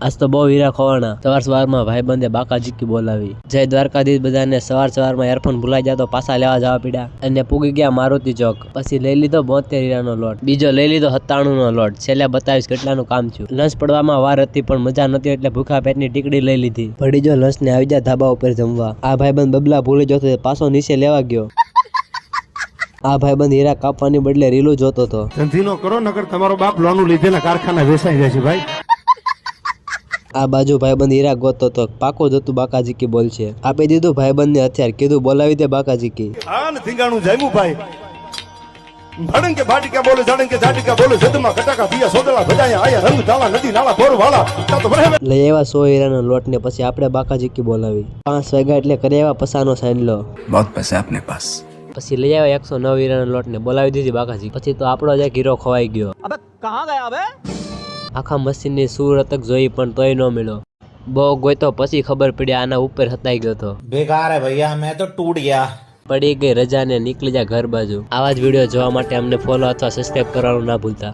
આજ તો બહુ હીરા ખોવાના। સવારમાં ભાઈબંધે બાકા જીકી બોલાવી। જય દ્વારકાધીશ બધાને। સવારમાં એરફોન ભૂલાઈ ગયા તો પાછા લેવા જવા પડ્યા અને પૂગી ગયા મારુતિ ચોક। પછી લઈ લીધો 72 હીરાનો લોટ, બીજો લઈ લીધો 97 નો લોટ। છેલ્લે બતાવીશ કેટલાનું કામ થયું। લંચ પડવામાં વાર હતી પણ મજા નથી એટલે ભૂખા પેટની ટીકડી લઈ લીધી। પડી જો લંચ ને આવી જા ધાબા ઉપર જમવા। આ ભાઈબંધ બબલા ભૂલી જતો પાછો નીચે લેવા ગયો। આ ભાઈબંધ હીરા કાપવાની બદલે રીલું જોતો હતો। ધંધીનો કરો નકર તમારો બાપ લોનું લીધેલા કારખાના વેચાઈ જશે ભાઈ। આ બાજુ ભાઈબંધ હીરા ગોતતો હતો, પાકો જતું બાકાજીકી બોલશે। આપી દીધું ભાઈબંધને હથિયાર, કીધું બોલાવી દે બાકાજીકી। આ ને ધીંગાણું જામ્યું ભાઈ। ભડંગ કે ભાટિકા બોલે જાડંગ કે જાટિકા બોલે જદમાં કટાકા પિયા સોદલા ભજાયા આયા રંગ ધાલા નદી નાળા બોર વાળા તા તો બરાબર લઈ આવ્યા 100 હીરાનો લોટ ને પછી આપણે બાકાજીકી બોલાવી। 5 વાગ્યા એટલે કરી આવ્યા પસાનો સાંડલો। बहुत पैसा अपने पास। પછી લઈ આવ્યા 109 હીરાનો લોટ ને બોલાવી દીધી બાકાજી। પછી તો આપણો જ એક હીરો ખોવાઈ ગયો। अबे कहाँ गया बे? આખા મશીનની સુર અતક જોઈ પણ તોય ન મળ્યો। બહુ ગોઈતો પછી ખબર પડી આના ઉપર હતાઈ ગયો હતો। बेकार है भैया, मैं तो टूट गया। પડી ગઈ રજા ને નીકળી જા ઘર બાજુ। આવા જ વિડીયો જોવા માટે અમને ફોલો અથવા સબસ્ક્રાઇબ કરવાનું ના ભૂલતા।